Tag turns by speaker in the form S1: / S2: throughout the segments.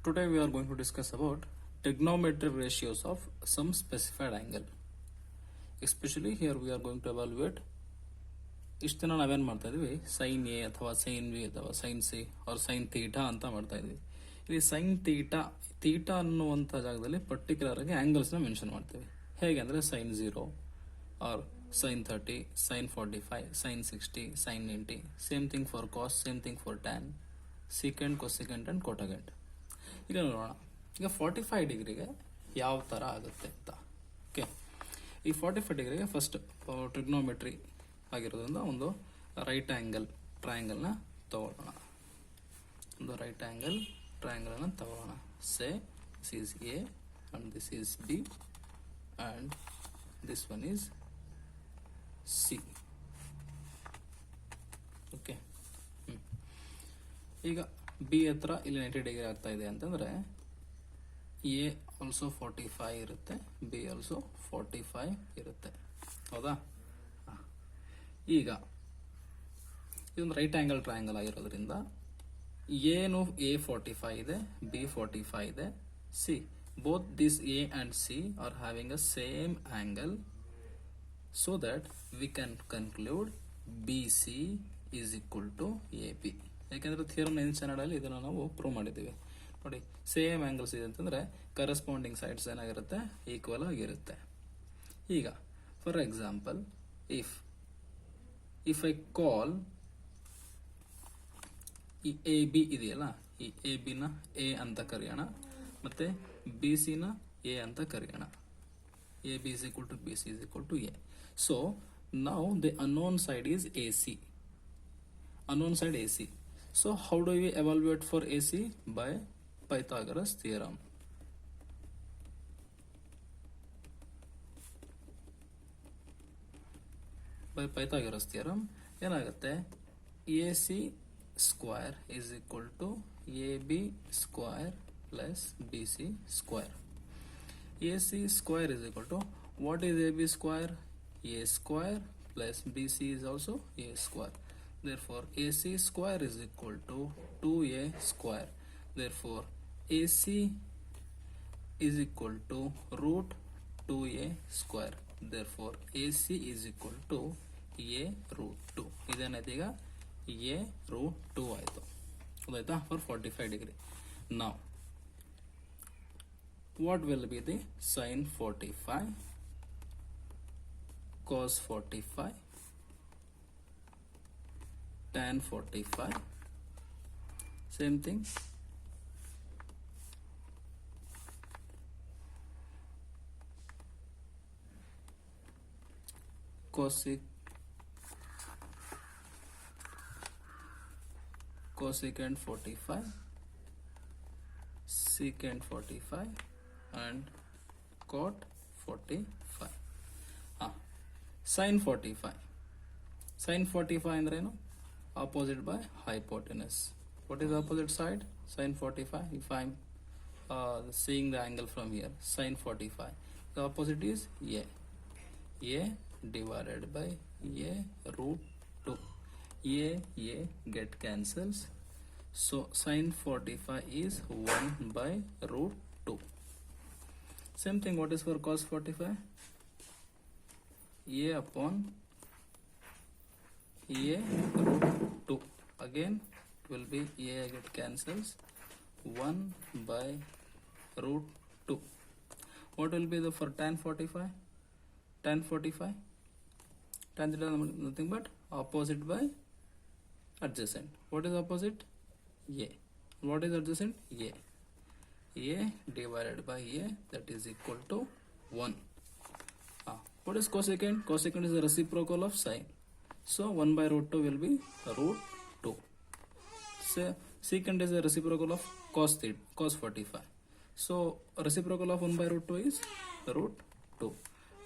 S1: Today we are going to discuss about trigonometric ratios of some specified angle. Especially here we are going to evaluate ಇಷ್ಟು ದಿನ ನಾವೇನು ಮಾಡ್ತಾ ಇದ್ವಿ sine A ಅಥವಾ sign V ಅಥವಾ sign C ಅವ್ರ sign theta ಅಂತ ಮಾಡ್ತಾ ಇದ್ವಿ. ಇಲ್ಲಿ ಸೈನ್ ತೀಟಾ ಅನ್ನುವಂಥ ಜಾಗದಲ್ಲಿ ಪರ್ಟಿಕ್ಯುಲರ್ ಆಗಿ ಆಂಗಲ್ಸ್ನ ಮೆನ್ಷನ್ ಮಾಡ್ತೀವಿ. ಹೇಗೆ ಅಂದರೆ sine 0 or sine 30, sine 45, sine 60, sine 90. Same thing for cos, same thing for tan, secant, cosecant and cotangent. ಈಗ ನೋಡೋಣ, ಈಗ 45 ಡಿಗ್ರಿಗೆ ಯಾವ ಥರ ಆಗುತ್ತೆ ಅಂತ. ಓಕೆ, ಈ 45 ಡಿಗ್ರಿಗೆ ಫಸ್ಟ್ ಟ್ರಿಗ್ನೋಮೆಟ್ರಿ ಆಗಿರೋದ್ರಿಂದ ಒಂದು ರೈಟ್ ಆ್ಯಂಗಲ್ ಟ್ರಯಾಂಗಲ್ನ ತಗೊಳ್ಳೋಣ. ಒಂದು ರೈಟ್ ಆ್ಯಂಗಲ್ ಟ್ರಯಾಂಗಲನ್ನು ತಗೊಳ್ಳೋಣ. Say this is A and this is B and this one is C. Okay, ಈಗ ಬಿ ಹತ್ರ ಇಲ್ಲಿ 90 ಡಿಗ್ರಿ ಆಗ್ತಾ ಇದೆ ಅಂತಂದ್ರೆ ಎ ಆಲ್ಸೋ 45 ಇರುತ್ತೆ, ಬಿ ಆಲ್ಸೋ 45 ಇರುತ್ತೆ. ಹೌದಾ? ಈಗ ಇದೊಂದು ರೈಟ್ ಆಂಗಲ್ ಟ್ರಯಾಂಗಲ್ ಆಗಿರೋದ್ರಿಂದ ಏನು ಎ 45 ಇದೆ, ಬಿ 45 ಇದೆ. C both this A and C are having a same angle, so that we can conclude BC is equal to AB. ಯಾಕೆಂದ್ರೆ ಥಿಯರಮ್ 9th ಸ್ಟ್ಯಾಂಡರ್ಡ್ ಅಲ್ಲಿ ಇದನ್ನು ನಾವು ಪ್ರೂವ್ ಮಾಡಿದ್ದೀವಿ. ನೋಡಿ, ಸೇಮ್ ಆಂಗಲ್ಸ್ ಇದೆ ಅಂತಂದ್ರೆ ಕರೆಸ್ಪಾಂಡಿಂಗ್ ಸೈಡ್ಸ್ ಏನಾಗಿರುತ್ತೆ, ಈಕ್ವಲ್ ಆಗಿರುತ್ತೆ. ಈಗ for example, if I call ಈ ಎ ಬಿ ಇದೆಯಲ್ಲ, ಈ ಎ ಬಿನ ಎ ಅಂತ ಕರೆಯೋಣ, ಮತ್ತೆ ಬಿ ಸಿನ ಎ ಅಂತ ಕರೆಯೋಣ. AB is equal to BC is equal to A. So now the unknown side is AC. Unknown side AC. So how do we evaluate for AC? By Pythagoras theorem. By Pythagoras theorem, ಏನಾಗುತ್ತೆ, AC square is equal to AB square plus BC square. AC square is equal to, what is AB square? A square plus BC is also A square. Therefore AC square is equal to 2A square. Therefore AC is equal to root 2A square. Therefore AC is equal to A root 2. ಇದೇನಾಯ್ತು, ಈಗ A root 2 ಆಯಿತು. ಗೊತ್ತಾಯ್ತಾ? For 45 degree. Now what will be the sin 45, cos 45, tan 45? Same thing. Cosecant 45, secant 45 and cot 45. Sin 45. Sin 45 ಅಂದ್ರೇನು? Opposite by hypotenuse. What is the opposite side? Sin 45. If I am seeing the angle from here, sin 45, the opposite is A. A divided by A root 2. A get cancels. So sin 45 is 1 by root 2. Same thing, what is for cos 45? A upon A root 2. Again it will be A get cancels, 1 by root 2. What will be the for tan 45? Tan 45, tan theta nothing but opposite by adjacent. What is opposite? A. What is adjacent? A. A divided by A, that is equal to 1. What is cosecant? Cosecant is the reciprocal of sine. So 1 by root 2 will be root 2. So secant is the reciprocal of cos 45. So reciprocal of 1 by root 2 is root 2.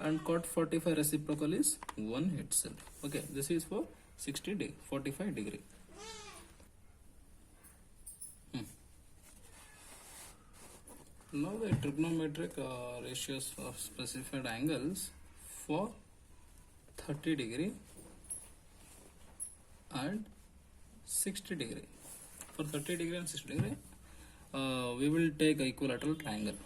S1: And cot 45 reciprocal is 1 itself. Okay, this is for 45 degree. Now the trigonometric ratios of specified angles for 30 degree and 60 degree. For 30 degree and 60 degree, we will take equilateral triangle.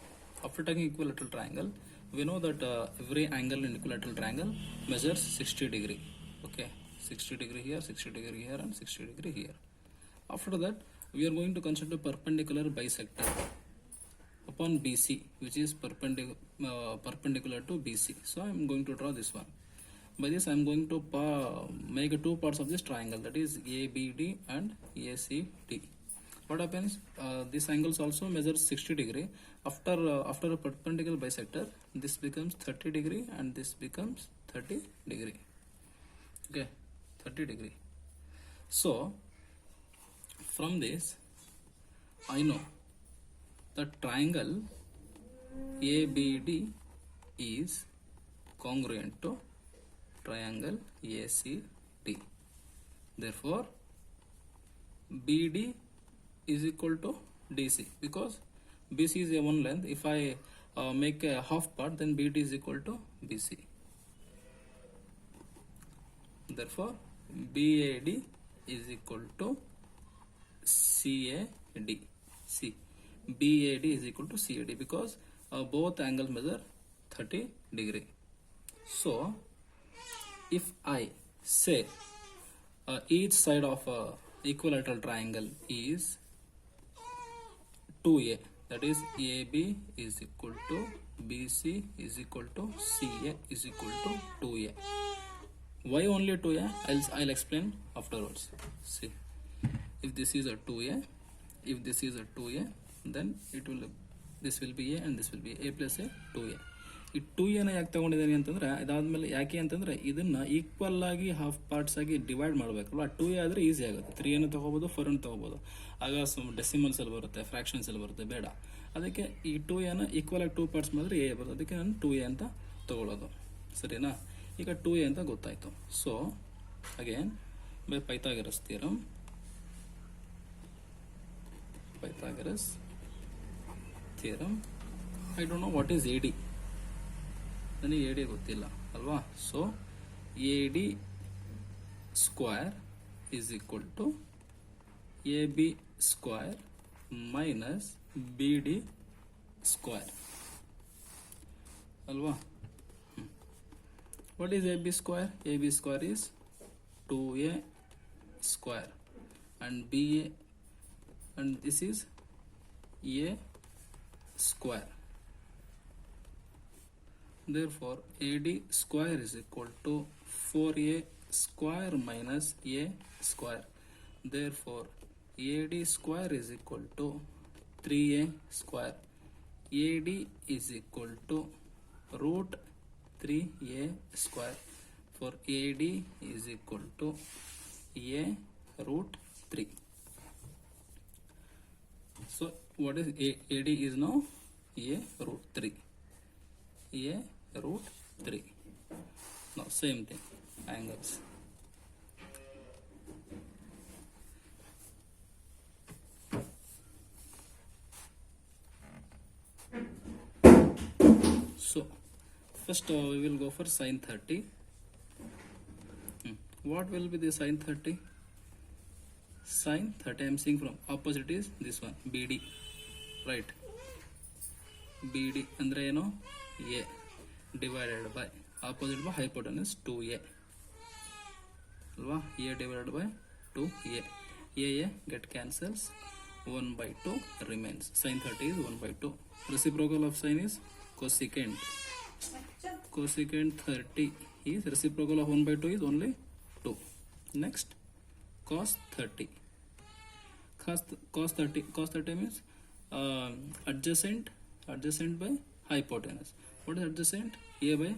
S1: After taking equilateral triangle, we know that every angle in equilateral triangle measures 60 degree. Okay, 60 degree here, 60 degree here, and 60 degree here. After that, we are going to consider perpendicular bisector upon BC, which is perpendicular to BC. So I am going to draw this one. By this, I am going to make two parts of this triangle, that is ABD and ACD. What happens? This angles also measures 60 degree. After a perpendicular bisector, this becomes 30 degree and this becomes 30 degree. Okay, 30 degree. So from this, I know the triangle ABD is congruent to triangle ACD. Therefore, BD is equal to DC, because BC is a one length. If I make a half part, then BD is equal to BC. Therefore, BAD is equal to CAD. See, BAD is equal to CAD because both angles measure 30 degree. So, if I say each side of a equilateral triangle is 2A, that is AB is equal to BC is equal to CA is equal to 2A. Why only 2A? I'll explain afterwards. See, if this is a 2A, if this is a 2A, then this will be A and this will be A plus A 2A. ಈ 2A ಯಾಕೆ ತಗೊಂಡಿದ್ದೀನಿ ಅಂತಂದ್ರೆ, ಇದಾದ್ಮೇಲೆ ಯಾಕೆ ಅಂತಂದ್ರೆ ಇದನ್ನ equal ಆಗಿ half parts ಆಗಿ ಡಿವೈಡ್ ಮಾಡಬೇಕಲ್ವಾ. 2A ಆದ್ರೆ ಈಸಿ ಆಗುತ್ತೆ. 3 ತಗೋಬಹುದು, 4 ತಗೋಬಹುದು. ಆಗ ಡೆಸಿಮಲ್ಸ್ ಅಲ್ಲಿ ಬರುತ್ತೆ, ಫ್ರಾಕ್ಷನ್ಸ್ ಅಲ್ಲಿ ಬರುತ್ತೆ, ಬೇಡ. ಅದಕ್ಕೆ ಈ 2A ಈಕ್ವಲ್ ಆಗಿ 2 ಪಾರ್ಟ್ಸ್ ಮಾಡಿದ್ರೆ A ಬರುತ್ತೆ. ಅದಕ್ಕೆ ನಾನು 2A ಅಂತ ತಗೊಳ್ಳೋದು. ಸರಿನಾ? ಈಗ 2A ಅಂತ ಗೊತ್ತಾಯ್ತು. So again by Pythagoras theorem, I don't know what is AD. ನನಗೆ AD ಗೊತ್ತಿಲ್ಲ ಅಲ್ವಾ. So AD square is equal to AB square minus BD square ಅಲ್ವಾ. What is AB square? AB square is 2A square and BA, and this is A square. Therefore, AD square is equal to 4A square minus A square. Therefore, AD square is equal to 3A square. AD is equal to root 3A square. For AD is equal to A root 3. So what is AD is now A root 3. A root 3. Now same thing, angles. So first we will go for sin 30. What will be the sin 30? Sin 30, I am seeing from opposite is this one, BD, right? BD andre eno A divided by opposite by hypotenuse 2A alva. A divided by 2A. A get cancels, 1 by 2 remains. Sin 30 is 1 by 2. Reciprocal of sin is cosecant. Cosecant 30 is reciprocal of 1 by 2 is only 2. Next, cos 30. Cos 30 means adjacent by hypotenuse. What is adjacent? A by.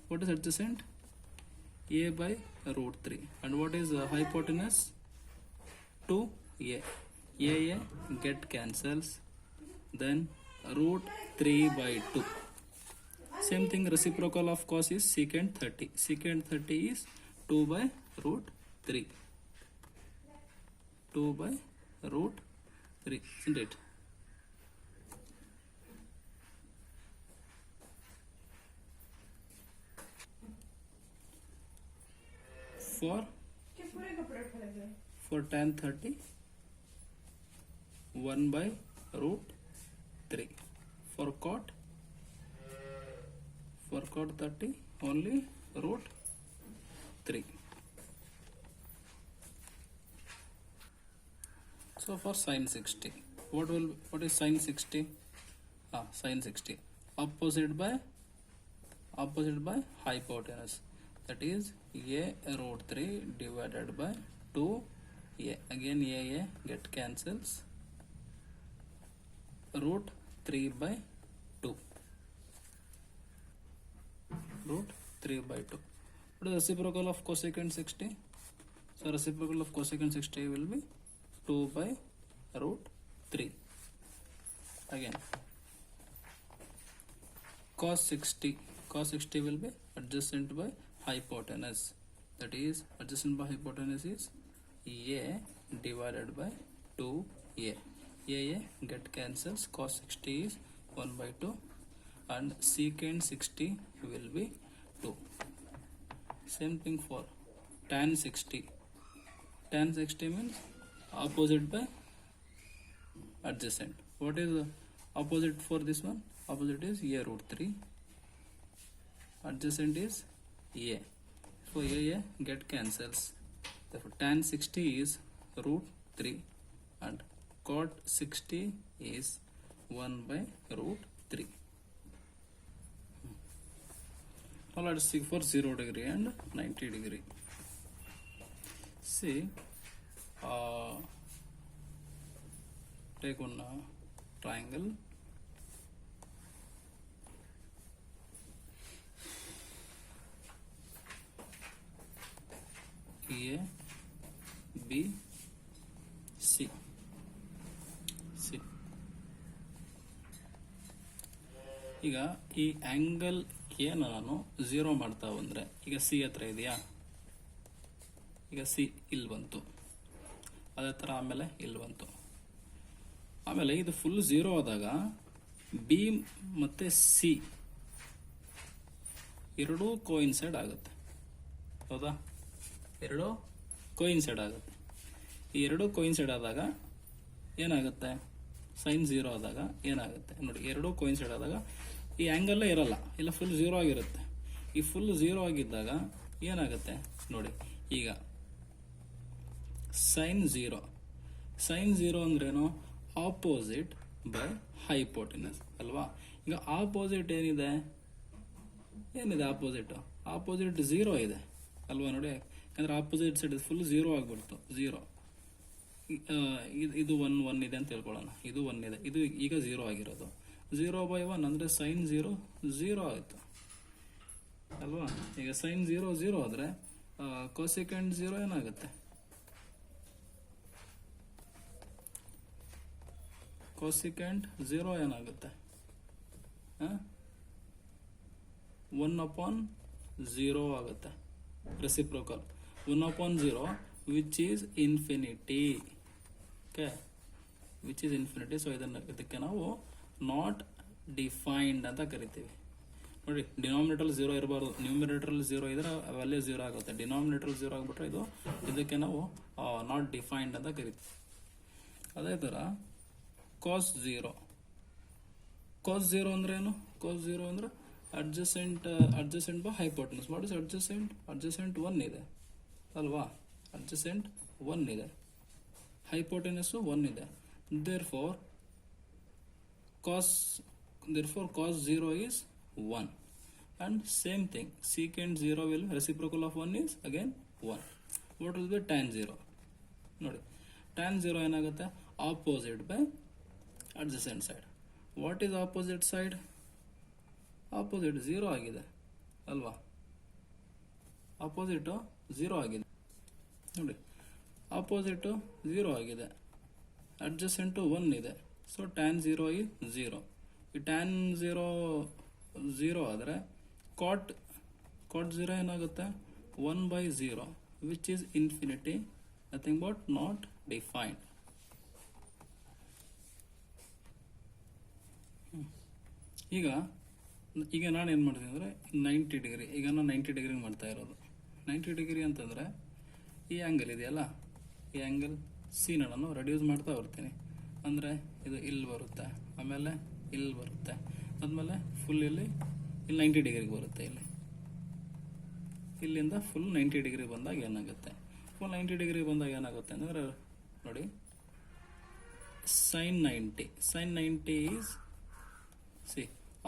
S1: What is adjacent? A by root 3. And what is hypotenuse? 2A. A get cancels. Then root 3 by 2. Same thing, reciprocal of cos is secant 30. Secant 30 is 2 by root 3. 2 by root 3, isn't it? for tan 30 1 by root 3. For cot 30 only root 3. So for sin 60, what is sin 60? Sin 60 opposite by hypotenuse, that is a root 3 divided by 2a. Again a get cancels, root 3 by 2. Root 3 by 2. What is the reciprocal of cosecant 60? So reciprocal of cosecant 60 will be 2 by root 3. Again cos 60 will be adjacent by hypotenuse, that is adjacent by hypotenuse is a divided by 2a. a get cancels, cos 60 is 1 by 2 and secant 60 will be 2. Same thing for tan 60. Tan 60 means opposite by adjacent. What is the opposite for this one? Opposite is a root 3, adjacent is a. So a get cancels, therefore tan 60 is root 3 and cot 60 is 1 by root 3. Now let's see for 0 degree and 90 degree. See, take one triangle. A B C. ಈಗ ಈ angle ಗೆ ನಾನು 0 ಮಾಡ್ತಾ ಬಂದ್ರೆ, ಈಗ C ಹತ್ರ ಇದೆಯಾ, ಈಗ ಸಿ ಇಲ್ಲಿ ಬಂತು, ಅದೇ ತರ ಆಮೇಲೆ ಇಲ್ಲಿ ಬಂತು. ಆಮೇಲೆ ಇದು ಫುಲ್ 0 ಆದಾಗ ಬಿ ಮತ್ತೆ ಸಿ ಎರಡೂ ಕೋಇನ್ಸೈಡ್ ಆಗುತ್ತೆ. ಹೌದಾ? ಎರಡು ಕೋಇನ್ಸೈಡ್ ಆಗುತ್ತೆ. ಈ ಎರಡು ಕೋಇನ್ಸೈಡ್ ಆದಾಗ ಏನಾಗುತ್ತೆ? ಸೈನ್ 0 ಆದಾಗ ಏನಾಗುತ್ತೆ ನೋಡಿ, ಎರಡು ಕೋಇನ್ಸೈಡ್ ಆದಾಗ ಈ ಆಂಗಲ್ ಇರಲ್ಲ, ಇಲ್ಲ ಫುಲ್ 0 ಆಗಿರುತ್ತೆ. ಈ ಫುಲ್ 0 ಆಗಿದ್ದಾಗ ಏನಾಗುತ್ತೆ ನೋಡಿ, ಈಗ ಸೈನ್ 0 ಅಂದ್ರೇನು? ಆಪೋಸಿಟ್ ಬೈ ಹೈಪೋಟೆನಸ್ ಅಲ್ವಾ? ಈಗ ಆಪೋಸಿಟ್ ಏನಿದೆ ಆಪೋಸಿಟ್ 0 ಇದೆ ಅಲ್ವಾ? ನೋಡಿ, ಯಾಕಂದ್ರೆ ಆಪೋಸಿಟ್ ಸೈಡ್ ಫುಲ್ 0 ಆಗ್ಬಿಡ್ತು. 0 ಇದು 1 ಇದೆ ಅಂತ ತಿಳ್ಕೊಳ್ಳೋಣ. ಇದು 1 ಇದೆ, ಇದು ಈಗ 0 ಆಗಿರೋದು. 0 by 1 ಅಂದ್ರೆ ಸೈನ್ 0 ಆಯ್ತು ಅಲ್ವಾ? ಈಗ ಸೈನ್ 0 ಆದ್ರೆ ಕೋಸೆಕೆಂಡ್ 0 ಏನಾಗುತ್ತೆ? ಕೋಸೆಕೆಂಡ್ 0 ಏನಾಗುತ್ತೆ? 1/0 ಆಗುತ್ತೆ. Reciprocal 1/0 which is infinity. Okay, which is infinity. So ಇದಕ್ಕೆ ನಾವು ನಾಟ್ ಡಿಫೈನ್ಡ್ ಅಂತ ಕರಿತೀವಿ. ನೋಡಿ, ಡಿನಾಮಿನೇಟರ್ 0 ಇರಬಾರ್ದು, ನ್ಯೂಮಿನೇಟರ್ 0 ಇದ್ರೆ ವ್ಯಾಲ್ಯೂ 0 ಆಗುತ್ತೆ. ಡಿನಾಮಿನೇಟರ್ 0 ಆಗ್ಬಿಟ್ರೆ ಇದಕ್ಕೆ ನಾವು ನಾಟ್ ಡಿಫೈನ್ಡ್ ಅಂತ ಕರಿತೀವಿ. ಅದೇ ತರ ಕಾಸ್ 0 ಅಂದ್ರೆ ಏನು? ಕಾಸ್ 0 ಅಂದ್ರೆ adjacent by hypotenuse. What is adjacent? Adjacent 1 ಇದೆ ಅಲ್ವಾ? adjacent 1 ಇದೆ, hypotenuse 1 ಇದೆ. Therefore cos 0 is 1. And same thing, secant 0 will reciprocal of 1 is again 1. What will be tan 0? ನೋಡಿ, tan 0 ಏನಾಗುತ್ತೆ? Opposite by adjacent side. What is opposite side? Opposite 0 ಆಗಿದೆ ಅಲ್ವಾ? Opposite 0 ಆಗಿದೆ ನೋಡಿ, ಆಪೋಸಿಟ್ 0 ಆಗಿದೆ, ಅಡ್ಜಸೆಂಟ್ 1 ಇದೆ. So tan 0 is 0. ಈ tan 0 ಆದರೆ ಕಾಟ್ 0 ಏನಾಗುತ್ತೆ? 1/0 which is infinity, nothing but not defined. ಈಗ ನಾನು ಏನು ಮಾಡ್ತೀನಿ ಅಂದರೆ 90 ಡಿಗ್ರಿ, ಈಗ ನಾನು 90 ಡಿಗ್ರಿ ಮಾಡ್ತಾ ಇರೋದು. 90 ಡಿಗ್ರಿ ಅಂತಂದರೆ ಈ ಆ್ಯಂಗಲ್ ಇದೆಯಲ್ಲ, ಈ ಆ್ಯಂಗಲ್ ಸಿ ನಾನು ರೆಡ್ಯೂಸ್ ಮಾಡ್ತಾ ಬರ್ತೀನಿ. ಅಂದರೆ ಇದು ಇಲ್ಲಿ ಬರುತ್ತೆ, ಆಮೇಲೆ ಇಲ್ಲಿ ಬರುತ್ತೆ, ಆದಮೇಲೆ ಫುಲ್ ಇಲ್ಲಿ 90 ಡಿಗ್ರಿಗೆ ಬರುತ್ತೆ. ಇಲ್ಲಿಂದ ಫುಲ್ 90 ಡಿಗ್ರಿ ಬಂದಾಗ ಏನಾಗುತ್ತೆ, ಫುಲ್ 90 ಡಿಗ್ರಿ ಬಂದಾಗ ಏನಾಗುತ್ತೆ ಅಂದರೆ ನೋಡಿ, sin 90 is C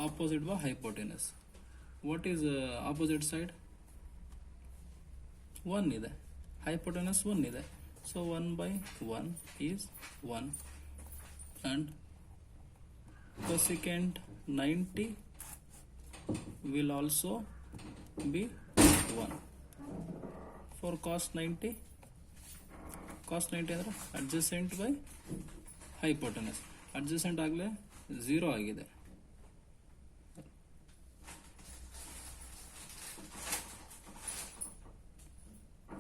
S1: opposite by hypotenuse. What is opposite side? 1 ಇದೆ, ಹೈಪೋಟೆನಸ್ 1 ಇದೆ. So 1/1 is 1 and cosecant 90 will also be 1. For cos 90 ಅಂದರೆ adjacent by hypotenuse. adjacent ಆಗಲೇ 0 ಆಗಿದೆ.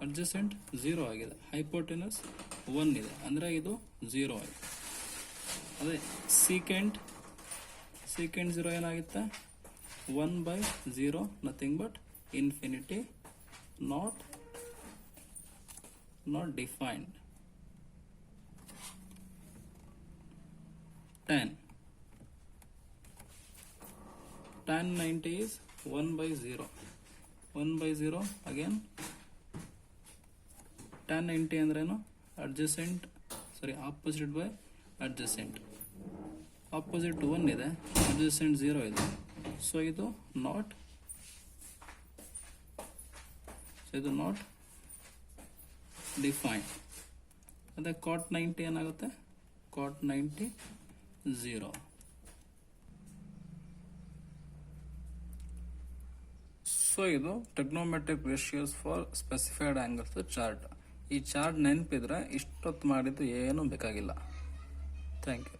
S1: adjacent 0 ಆಗಿದೆ, hypotenuse 1 ಇದೆ, ಅಂದರೆ ಇದು 0 ಆಗಿದೆ. ಅದೇ secant 0 ಏನಾಗುತ್ತೆ? 1/0, nothing but infinity, not defined. tan 90 is 1/0. 1/0 again. tan 90 ಅಂದ್ರೇನು? adjacent, opposite by adjacent. Opposite 1 ಇದೆ, adjacent 0 ಇದೆ. ಸೊ ಇದು ನಾಟ್ ಡಿಫೈನ್ಡ್. ಅದೇ cot 90 ಏನಾಗುತ್ತೆ? cot 90 0. ಸೊ ಇದು trigonometric ratios for specified angles chart. ಈ ಚಾರ್ಟ್ ನೆನಪಿದ್ರೆ ಇಷ್ಟೊತ್ತು ಮಾಡಿದ್ದು ಏನೂ ಬೇಕಾಗಿಲ್ಲ. Thank you.